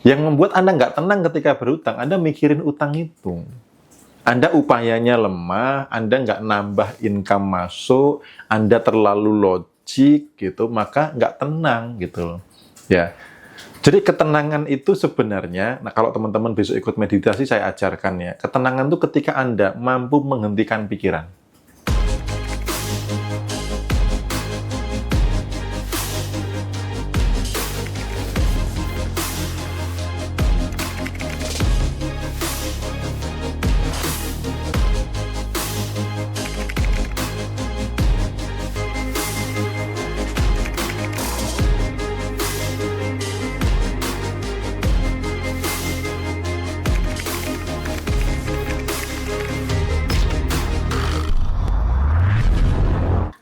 Yang membuat Anda nggak tenang ketika berhutang, Anda mikirin utang itu. Anda upayanya lemah, Anda nggak nambah income masuk, Anda terlalu logik gitu, maka nggak tenang gitu. Ya. Jadi ketenangan itu sebenarnya, nah kalau teman-teman besok ikut meditasi saya ajarkan ya, ketenangan itu ketika Anda mampu menghentikan pikiran.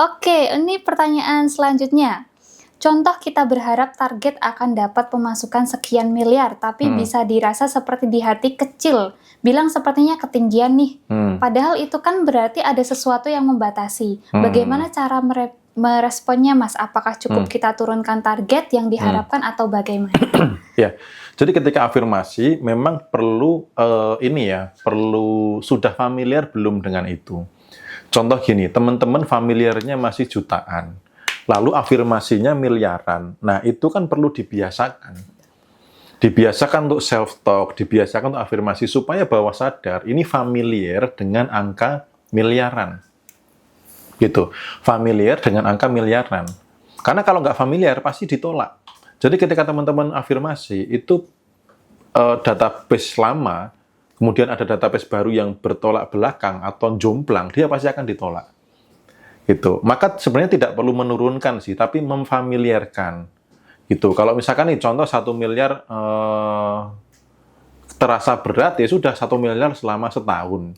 Oke, ini pertanyaan selanjutnya. Contoh kita berharap target akan dapat pemasukan sekian miliar, tapi bisa dirasa seperti di hati kecil. Bilang sepertinya ketinggian nih. Padahal itu kan berarti ada sesuatu yang membatasi. Bagaimana cara meresponnya, Mas? Apakah cukup kita turunkan target yang diharapkan atau bagaimana? Ya, jadi ketika afirmasi memang perlu perlu sudah familiar belum dengan itu. Contoh gini, teman-teman familiarnya masih jutaan, lalu afirmasinya miliaran. Nah, itu kan perlu dibiasakan. Dibiasakan untuk self-talk, dibiasakan untuk afirmasi, supaya bawah sadar ini familiar dengan angka miliaran. Gitu, familiar dengan angka miliaran. Karena kalau nggak familiar, pasti ditolak. Jadi ketika teman-teman afirmasi, itu database lama, kemudian ada database baru yang bertolak belakang atau jomplang, dia pasti akan ditolak. Gitu. Maka sebenarnya tidak perlu menurunkan sih, tapi memfamiliarkan. Gitu. Kalau misalkan nih contoh 1 miliar terasa berat, ya sudah 1 miliar selama setahun.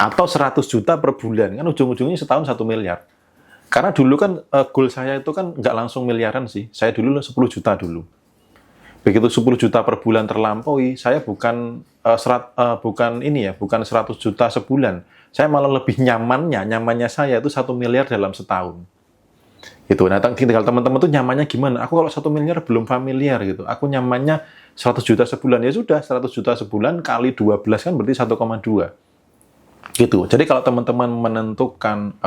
Atau 100 juta per bulan, kan ujung-ujungnya setahun 1 miliar. Karena dulu kan goal saya itu kan nggak langsung miliaran sih, saya dulu 10 juta dulu. Begitu 10 juta per bulan terlampaui, saya bukan 100 juta sebulan. Saya malah lebih nyamannya saya itu 1 miliar dalam setahun. Gitu. Nah, tinggal teman-teman tuh nyamannya gimana? Aku kalau 1 miliar belum familiar gitu. Aku nyamannya 100 juta sebulan. Ya sudah, 100 juta sebulan kali 12 kan berarti 1,2. Gitu. Jadi kalau teman-teman menentukan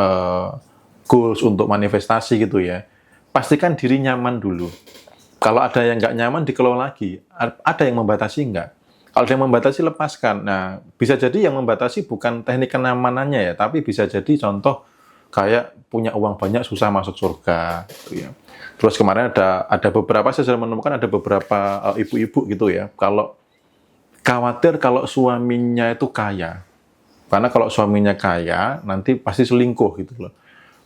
goals untuk manifestasi gitu ya, pastikan diri nyaman dulu. Kalau ada yang nggak nyaman, dikelola lagi. Ada yang membatasi nggak? Kalau ada yang membatasi, lepaskan. Nah, bisa jadi yang membatasi bukan teknik kenyamanannya ya, tapi bisa jadi contoh kayak punya uang banyak, susah masuk surga. Gitu ya. Terus kemarin ada beberapa, saya sudah menemukan ada beberapa ibu-ibu gitu ya, kalau khawatir kalau suaminya itu kaya. Karena kalau suaminya kaya, nanti pasti selingkuh gitu loh.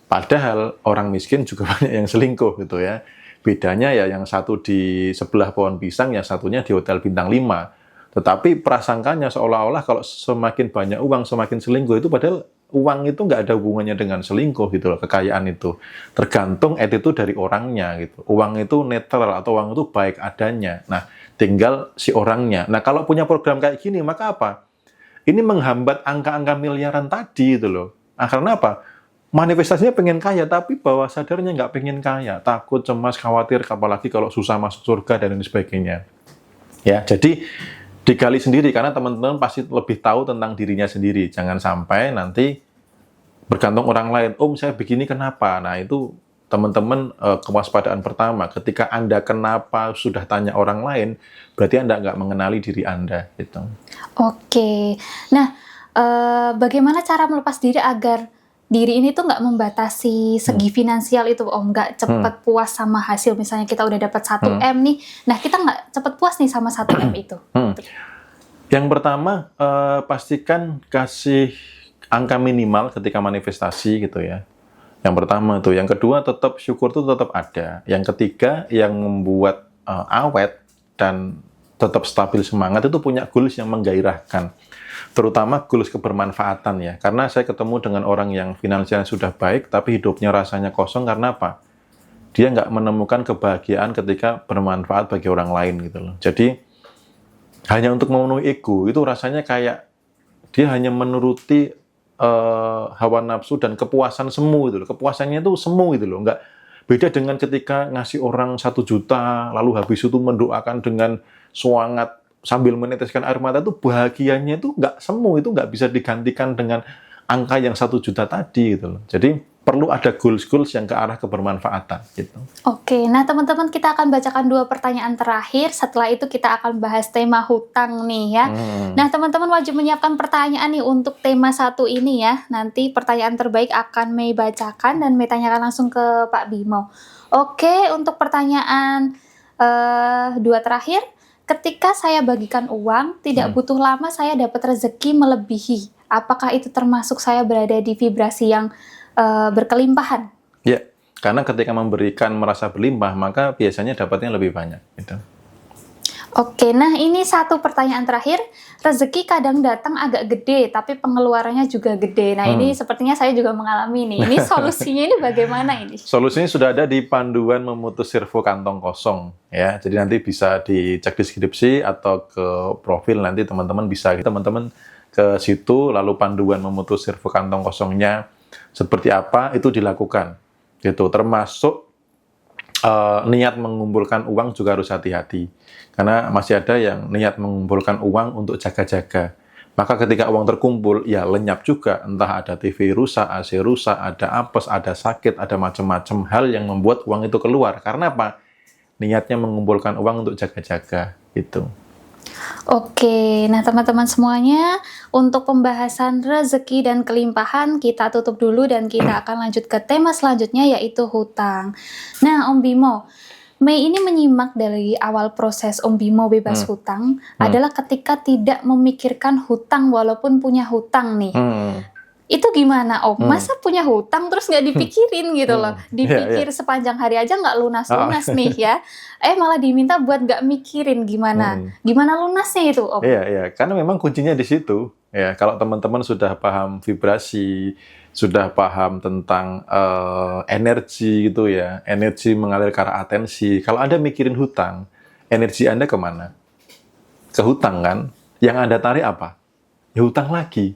Padahal orang miskin juga banyak yang selingkuh gitu ya. Bedanya ya yang satu di sebelah pohon pisang, yang satunya di hotel bintang 5. Tetapi prasangkanya seolah-olah kalau semakin banyak uang, semakin selingkuh, itu padahal uang itu nggak ada hubungannya dengan selingkuh gitu loh, kekayaan itu. Tergantung attitude dari orangnya gitu. Uang itu netral atau uang itu baik adanya. Nah, tinggal si orangnya. Nah, kalau punya program kayak gini, maka apa? Ini menghambat angka-angka miliaran tadi gitu loh. Nah, karena apa? Manifestasinya pengen kaya, tapi bawah sadarnya nggak pengen kaya. Takut, cemas, khawatir, apalagi kalau susah masuk surga, dan lain sebagainya. Ya, jadi digali sendiri, karena teman-teman pasti lebih tahu tentang dirinya sendiri. Jangan sampai nanti bergantung orang lain. Saya begini kenapa? Nah, itu teman-teman kewaspadaan pertama. Ketika Anda kenapa sudah tanya orang lain, berarti Anda nggak mengenali diri Anda. Gitu. Oke. Nah, bagaimana cara melepas diri agar diri ini tuh nggak membatasi segi finansial itu, Om? Nggak cepat puas sama hasil. Misalnya kita udah dapat 1 M nih, nah kita nggak cepat puas nih sama 1 M itu. Yang pertama, pastikan kasih angka minimal ketika manifestasi gitu ya. Yang pertama tuh. Yang kedua, tetap syukur tuh tetap ada. Yang ketiga, yang membuat awet dan tetap stabil semangat itu punya goals yang menggairahkan. Terutama goals kebermanfaatan ya. Karena saya ketemu dengan orang yang finansialnya sudah baik, tapi hidupnya rasanya kosong karena apa? Dia nggak menemukan kebahagiaan ketika bermanfaat bagi orang lain gitu loh. Jadi, hanya untuk memenuhi ego, itu rasanya kayak dia hanya menuruti hawa nafsu dan kepuasan semu gitu loh. Kepuasannya itu semu gitu loh. Nggak, Beda dengan ketika ngasih orang 1 juta, lalu habis itu mendoakan dengan semangat sambil meneteskan air mata, itu bahagianya itu nggak semu, itu nggak bisa digantikan dengan angka yang 1 juta tadi gitu loh. Jadi perlu ada goals-goals yang ke arah kebermanfaatan gitu. Oke, nah teman-teman kita akan bacakan 2 pertanyaan terakhir. Setelah itu kita akan bahas tema hutang nih ya. Nah teman-teman wajib menyiapkan pertanyaan nih untuk tema 1 ini ya. Nanti pertanyaan terbaik akan Mei bacakan dan Mei tanyakan langsung ke Pak Bimo. Oke, untuk pertanyaan 2 terakhir. Ketika saya bagikan uang, tidak butuh lama saya dapat rezeki melebihi. Apakah itu termasuk saya berada di vibrasi yang berkelimpahan? Ya, karena ketika memberikan merasa berlimpah, maka biasanya dapatnya lebih banyak. Gitu. Oke, nah ini 1 pertanyaan terakhir. Rezeki kadang datang agak gede, tapi pengeluarannya juga gede. Nah ini sepertinya saya juga mengalami nih. Ini solusinya ini bagaimana ini? Solusinya sudah ada di panduan memutus servo kantong kosong. Ya, jadi nanti bisa dicek deskripsi atau ke profil, nanti teman-teman bisa. Teman-teman ke situ, lalu panduan memutus servo kantong kosongnya seperti apa itu dilakukan gitu, termasuk niat mengumpulkan uang juga harus hati-hati karena masih ada yang niat mengumpulkan uang untuk jaga-jaga, maka ketika uang terkumpul ya lenyap juga, entah ada TV rusak, AC rusak, ada apes, ada sakit, ada macam-macam hal yang membuat uang itu keluar. Karena apa? Niatnya mengumpulkan uang untuk jaga-jaga gitu. Oke, nah teman-teman semuanya, untuk pembahasan rezeki dan kelimpahan kita tutup dulu dan kita akan lanjut ke tema selanjutnya yaitu hutang. Nah Om Bimo, Mei ini menyimak dari awal proses Om Bimo bebas hutang adalah ketika tidak memikirkan hutang walaupun punya hutang nih. Itu gimana Om? Masa punya hutang terus nggak dipikirin gitu loh? Dipikir sepanjang hari aja nggak lunas-lunas nih ya. Malah diminta buat nggak mikirin gimana. Gimana lunasnya itu Om? Iya, karena memang kuncinya di situ. Ya, kalau teman-teman sudah paham vibrasi, sudah paham tentang energi gitu ya, energi mengalir ke arah atensi. Kalau Anda mikirin hutang, energi Anda kemana? Ke hutang kan? Yang Anda tarik apa? Ya hutang lagi.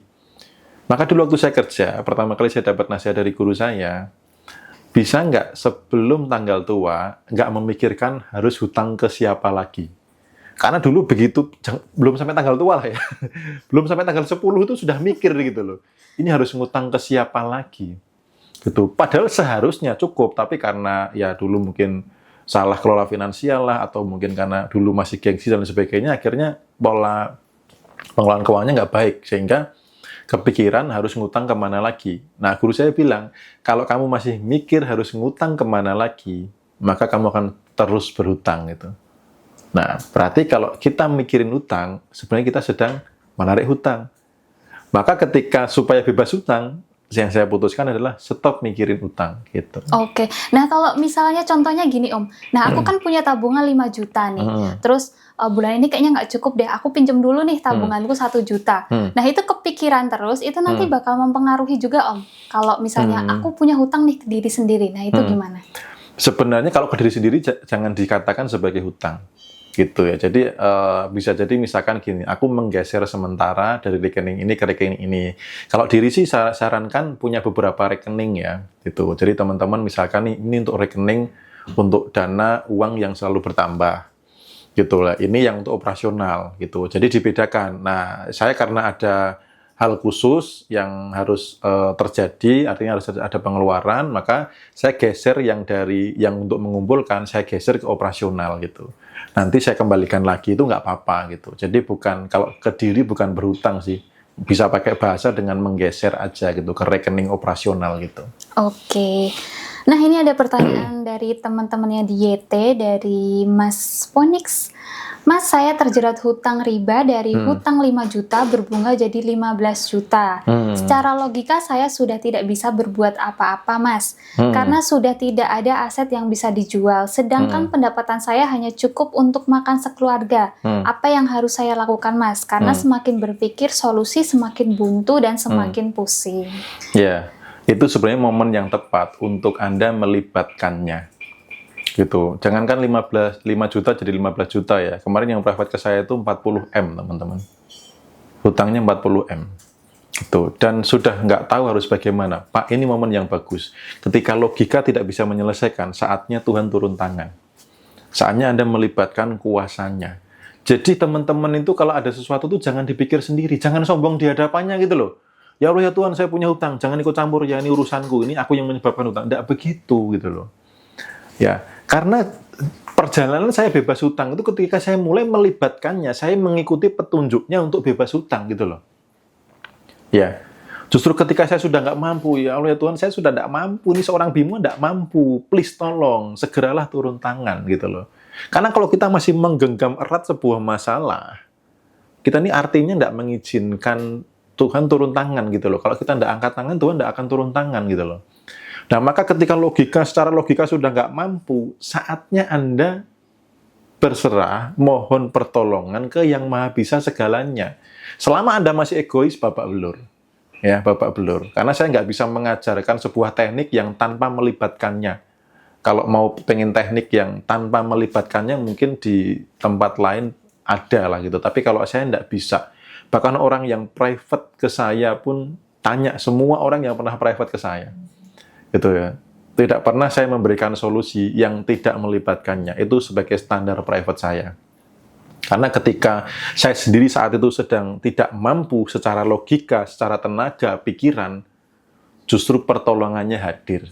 Maka dulu waktu saya kerja, pertama kali saya dapat nasihat dari guru saya, bisa nggak sebelum tanggal tua, nggak memikirkan harus hutang ke siapa lagi. Karena dulu begitu, belum sampai tanggal tua lah ya, belum sampai tanggal 10 itu sudah mikir gitu loh. Ini harus ngutang ke siapa lagi. Gitu. Padahal seharusnya cukup, tapi karena ya dulu mungkin salah kelola finansial lah, atau mungkin karena dulu masih gengsi dan sebagainya, akhirnya pola pengelolaan keuangannya nggak baik, sehingga kepikiran harus ngutang kemana lagi. Nah, guru saya bilang, kalau kamu masih mikir harus ngutang kemana lagi, maka kamu akan terus berhutang gitu. Nah, berarti kalau kita mikirin hutang, sebenarnya kita sedang menarik hutang. Maka ketika supaya bebas hutang, yang saya putuskan adalah stop mikirin hutang gitu. Oke. Nah, kalau misalnya contohnya gini Om. Nah, aku kan punya tabungan 5 juta nih. Terus bulan ini kayaknya nggak cukup deh. Aku pinjam dulu nih tabunganku 1 juta. Nah, itu kepikiran terus, itu nanti bakal mempengaruhi juga Om. Kalau misalnya aku punya hutang nih ke diri sendiri. Nah, itu gimana? Sebenarnya kalau ke diri sendiri jangan dikatakan sebagai hutang. Gitu ya. Jadi bisa jadi misalkan gini, aku menggeser sementara dari rekening ini ke rekening ini. Kalau diri sih saya sarankan punya beberapa rekening ya, gitu. Jadi teman-teman misalkan ini untuk rekening untuk dana uang yang selalu bertambah. Gitu lah. Ini yang untuk operasional gitu. Jadi dibedakan. Nah, saya karena ada hal khusus yang harus terjadi, artinya harus ada pengeluaran, maka saya geser yang untuk mengumpulkan, saya geser ke operasional gitu. Nanti saya kembalikan lagi, itu nggak apa-apa gitu. Jadi kalau ke diri bukan berhutang sih, bisa pakai bahasa dengan menggeser aja gitu ke rekening operasional gitu. Oke. Nah, ini ada pertanyaan dari teman-temannya di YT, dari Mas Ponix. Mas, saya terjerat hutang riba dari hutang 5 juta berbunga jadi 15 juta. Secara logika saya sudah tidak bisa berbuat apa-apa, Mas. Karena sudah tidak ada aset yang bisa dijual. Sedangkan pendapatan saya hanya cukup untuk makan sekeluarga. Apa yang harus saya lakukan, Mas? Karena semakin berpikir solusi semakin buntu dan semakin pusing. Ya, itu sebenarnya momen yang tepat untuk Anda melibatkannya. Gitu. Jangankan 5 juta jadi 15 juta ya. Kemarin yang private ke saya itu 40M, teman-teman. Hutangnya 40M. Gitu. Dan sudah nggak tahu harus bagaimana. Pak, ini momen yang bagus. Ketika logika tidak bisa menyelesaikan, saatnya Tuhan turun tangan. Saatnya Anda melibatkan kuasanya. Jadi teman-teman itu kalau ada sesuatu tuh jangan dipikir sendiri. Jangan sombong di hadapannya gitu loh. Ya Allah ya Tuhan, saya punya hutang. Jangan ikut campur ya, ini urusanku. Ini aku yang menyebabkan hutang. Tidak begitu gitu loh. Ya, karena perjalanan saya bebas hutang itu ketika saya mulai melibatkannya, saya mengikuti petunjuknya untuk bebas hutang gitu loh. Ya, justru ketika saya sudah nggak mampu, ya Allah ya Tuhan, saya sudah nggak mampu, ini seorang Bimo nggak mampu, please tolong, segeralah turun tangan gitu loh. Karena kalau kita masih menggenggam erat sebuah masalah, kita ini artinya nggak mengizinkan Tuhan turun tangan gitu loh. Kalau kita nggak angkat tangan, Tuhan nggak akan turun tangan gitu loh. Nah, maka ketika secara logika sudah nggak mampu, saatnya Anda berserah, mohon pertolongan ke yang maha bisa segalanya. Selama Anda masih egois, babak belur. Ya, babak belur. Karena saya nggak bisa mengajarkan sebuah teknik yang tanpa melibatkannya. Kalau mau pengen teknik yang tanpa melibatkannya, mungkin di tempat lain ada lah gitu. Tapi kalau saya nggak bisa. Bahkan orang yang private ke saya pun tanya, semua orang yang pernah private ke saya. Gitu ya. Tidak pernah saya memberikan solusi yang tidak melibatkannya. Itu sebagai standar private saya. Karena ketika saya sendiri saat itu sedang tidak mampu secara logika, secara tenaga, pikiran, justru pertolongannya hadir.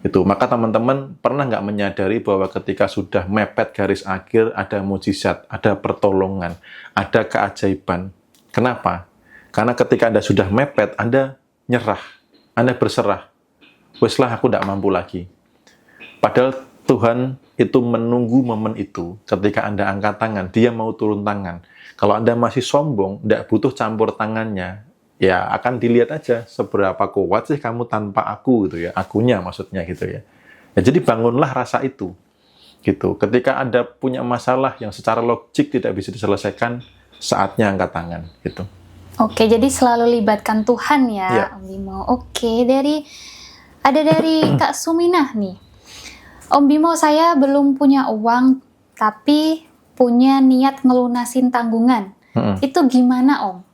Itu. Maka teman-teman pernah nggak menyadari bahwa ketika sudah mepet garis akhir, ada mujizat, ada pertolongan, ada keajaiban. Kenapa? Karena ketika Anda sudah mepet, Anda nyerah, Anda berserah. Weslah, aku nggak mampu lagi. Padahal Tuhan itu menunggu momen itu. Ketika Anda angkat tangan, Dia mau turun tangan. Kalau Anda masih sombong, nggak butuh campur tangannya, ya akan dilihat aja seberapa kuat sih kamu tanpa aku gitu ya. Akunya maksudnya gitu ya. Ya jadi bangunlah rasa itu. Gitu. Ketika Anda punya masalah yang secara logik tidak bisa diselesaikan, saatnya angkat tangan gitu. Oke, jadi selalu libatkan Tuhan ya, Om Bimo. Oke, dari Kak Suminah nih. Om Bimo, saya belum punya uang, tapi punya niat ngelunasin tanggungan. Itu gimana, Om?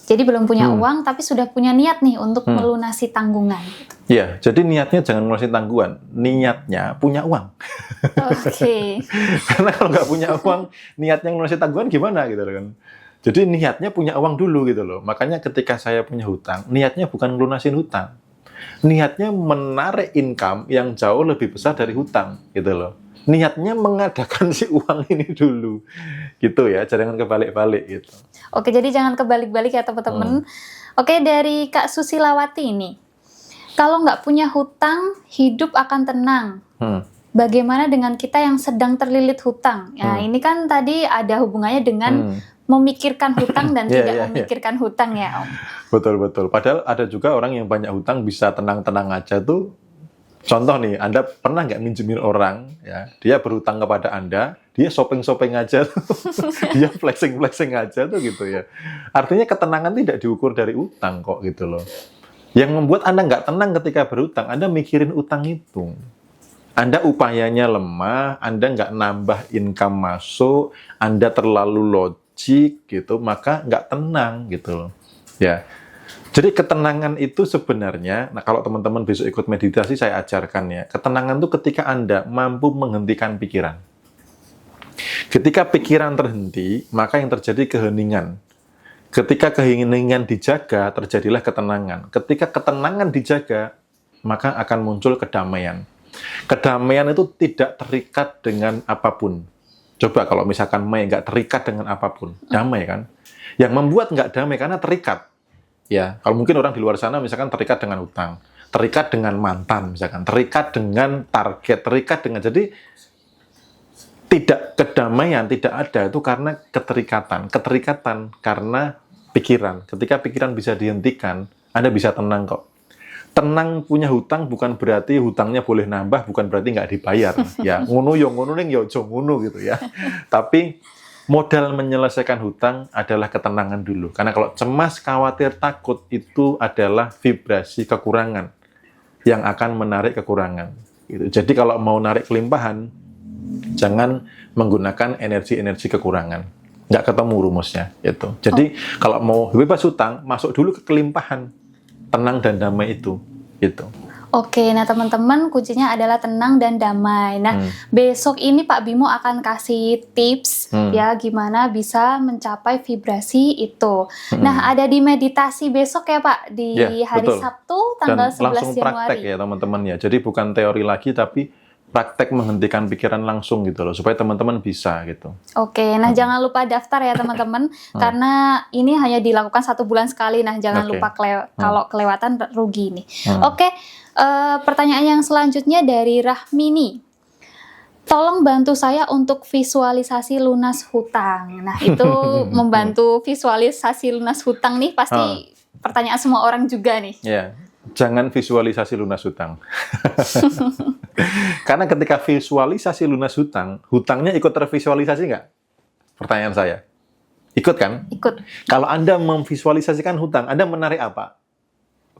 Jadi belum punya uang, tapi sudah punya niat nih untuk melunasi tanggungan. Iya, jadi niatnya jangan ngelunasin tanggungan. Niatnya punya uang. Oke. Karena kalau nggak punya uang, niatnya ngelunasin tanggungan gimana gitu kan. Jadi niatnya punya uang dulu gitu loh. Makanya ketika saya punya hutang, niatnya bukan ngelunasin hutang. Niatnya menarik income yang jauh lebih besar dari hutang gitu loh. Niatnya mengadakan si uang ini dulu gitu ya, jangan kebalik-balik gitu. Oke, jadi jangan kebalik-balik ya teman-teman. Oke, dari Kak Susilawati ini, kalau nggak punya hutang, hidup akan tenang. Bagaimana dengan kita yang sedang terlilit hutang? Ya, ini kan tadi ada hubungannya dengan memikirkan hutang dan tidak memikirkan hutang ya, Om. Betul. Padahal ada juga orang yang banyak hutang bisa tenang-tenang aja tuh. Contoh nih, Anda pernah nggak minjemin orang, ya, dia berhutang kepada Anda, dia shopping-shopping aja, dia flexing-flexing aja tuh gitu ya. Artinya ketenangan tidak diukur dari utang kok gitu loh. Yang membuat Anda nggak tenang ketika berhutang, Anda mikirin utang itu. Anda upayanya lemah, Anda nggak nambah income masuk, Anda terlalu logik gitu, maka nggak tenang gitu loh. Ya. Jadi ketenangan itu sebenarnya, nah kalau teman-teman besok ikut meditasi saya ajarkan ya, ketenangan itu ketika Anda mampu menghentikan pikiran. Ketika pikiran terhenti, maka yang terjadi keheningan. Ketika keheningan dijaga, terjadilah ketenangan. Ketika ketenangan dijaga, maka akan muncul kedamaian. Kedamaian itu tidak terikat dengan apapun. Coba kalau misalkan nggak terikat dengan apapun, damai kan? Yang membuat nggak damai karena terikat. Ya, kalau mungkin orang di luar sana misalkan terikat dengan hutang, terikat dengan mantan misalkan, terikat dengan target, terikat dengan, jadi tidak kedamaian, tidak ada itu karena keterikatan karena pikiran. Ketika pikiran bisa dihentikan, Anda bisa tenang kok. Tenang punya hutang bukan berarti hutangnya boleh nambah, bukan berarti nggak dibayar. Ya, ngono ning yo aja ngono gitu ya. Tapi modal menyelesaikan hutang adalah ketenangan dulu. Karena kalau cemas, khawatir, takut itu adalah vibrasi kekurangan yang akan menarik kekurangan. Gitu. Jadi kalau mau narik kelimpahan, jangan menggunakan energi-energi kekurangan. nggak ketemu rumusnya itu. Jadi kalau mau bebas hutang, masuk dulu ke kelimpahan, tenang dan damai itu gitu. Oke, nah teman-teman kuncinya adalah tenang dan damai. Nah, besok ini Pak Bimo akan kasih tips ya gimana bisa mencapai vibrasi itu. Nah, ada di meditasi besok ya Pak di Ya, hari betul. Sabtu Dan tanggal 11 langsung praktek Januari. ya teman-teman ya. Jadi bukan teori lagi tapi praktek menghentikan pikiran langsung gitu loh, supaya teman-teman bisa gitu. Oke, nah jangan lupa daftar ya teman-teman karena ini hanya dilakukan 1 bulan sekali. Nah, jangan Oke. lupa kalau kelewatan rugi nih. Oke, pertanyaan yang selanjutnya dari Rahmini. Tolong bantu saya untuk visualisasi lunas hutang. Nah, itu membantu visualisasi lunas hutang nih pasti pertanyaan semua orang juga nih. Ya, jangan visualisasi lunas hutang. Karena ketika visualisasi lunas hutang, hutangnya ikut tervisualisasi nggak? Pertanyaan saya. Ikut kan? Ikut. Kalau Anda memvisualisasikan hutang, Anda menarik apa?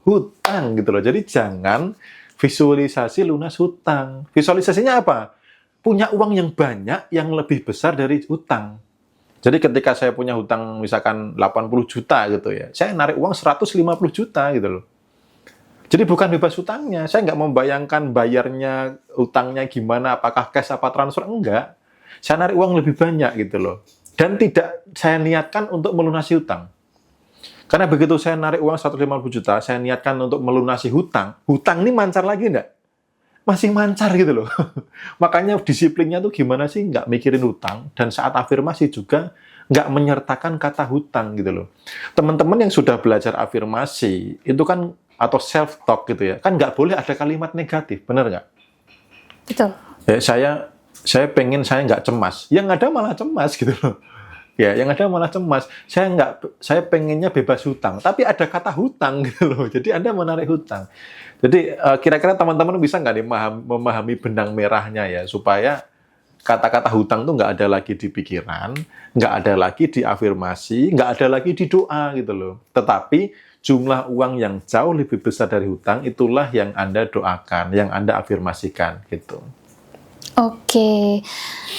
Hutang gitu loh. Jadi jangan visualisasi lunas hutang. Visualisasinya apa? Punya uang yang banyak, yang lebih besar dari hutang. Jadi ketika saya punya hutang misalkan 80 juta gitu ya, saya narik uang 150 juta gitu loh. Jadi bukan bebas hutangnya, saya nggak membayangkan bayarnya hutangnya gimana, apakah cash apa transfer, enggak. Saya narik uang lebih banyak gitu loh. Dan tidak saya niatkan untuk melunasi hutang. Karena begitu saya narik uang 150 juta, saya niatkan untuk melunasi hutang, hutang ini mancar lagi enggak? Masih mancar gitu loh. Makanya disiplinnya tuh gimana sih nggak mikirin hutang, dan saat afirmasi juga nggak menyertakan kata hutang gitu loh. Teman-teman yang sudah belajar afirmasi, itu kan atau self-talk gitu ya, kan nggak boleh ada kalimat negatif, bener nggak? Betul. Ya, saya pengen saya nggak cemas, yang ada malah cemas gitu loh. Ya, yang ada malah cemas. Saya pengennya bebas hutang, tapi ada kata hutang gitu loh. Jadi Anda menarik hutang. Jadi kira-kira teman-teman bisa nggak nih memahami benang merahnya ya, supaya kata-kata hutang tuh nggak ada lagi di pikiran, nggak ada lagi di afirmasi, nggak ada lagi di doa gitu loh. Tetapi jumlah uang yang jauh lebih besar dari hutang, itulah yang Anda doakan, yang Anda afirmasikan gitu. Oke,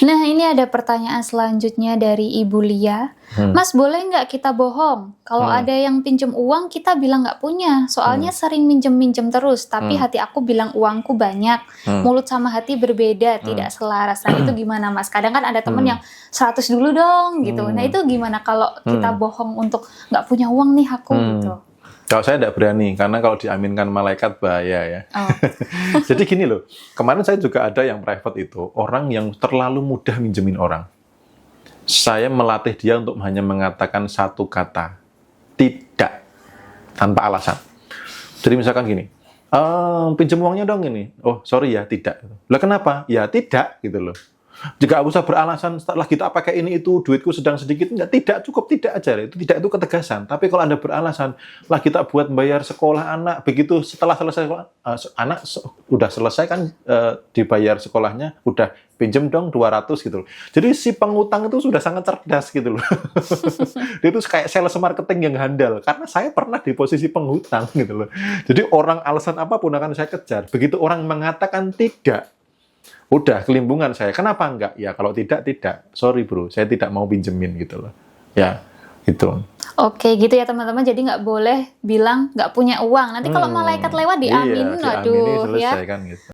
nah ini ada pertanyaan selanjutnya dari Ibu Lia. Mas, boleh nggak kita bohong? Kalau ada yang pinjem uang, kita bilang nggak punya. Soalnya sering minjem-minjem terus, tapi hati aku bilang uangku banyak. Mulut sama hati berbeda, tidak selaras. Nah itu gimana Mas? Kadang kan ada temen yang 100 dulu dong gitu. Nah itu gimana kalau kita bohong untuk nggak punya uang nih aku gitu? Kalau saya tidak berani, karena kalau diaminkan malaikat bahaya ya. Jadi gini loh, kemarin saya juga ada yang private itu, orang yang terlalu mudah minjemin orang. Saya melatih dia untuk hanya mengatakan satu kata, tidak, tanpa alasan. Jadi misalkan gini, pinjam uangnya dong ini. Oh sorry ya, tidak. Lah kenapa? Ya tidak gitu loh. Jika usah beralasan setelah kita pakai ini itu duitku sedang sedikit, enggak, tidak, cukup tidak aja. Itu tidak, itu ketegasan. Tapi kalau Anda beralasan, lah kita buat bayar sekolah anak, begitu setelah selesai sekolah, anak udah selesai kan dibayar sekolahnya, udah pinjem dong 200 gitu loh. Jadi si pengutang itu sudah sangat cerdas gitu loh. Dia itu kayak sales marketing yang handal, karena saya pernah di posisi penghutang gitu loh. Jadi orang alasan apapun akan saya kejar. Begitu orang mengatakan tidak, udah kelimbungan saya. Kenapa enggak? Ya kalau tidak, tidak. Sorry bro, saya tidak mau pinjemin gitu loh. Ya, gitu. Oke, gitu ya teman-teman. Jadi nggak boleh bilang nggak punya uang. Nanti kalau malaikat lewat diaminin, iya, aduh selesai ya. kan gitu.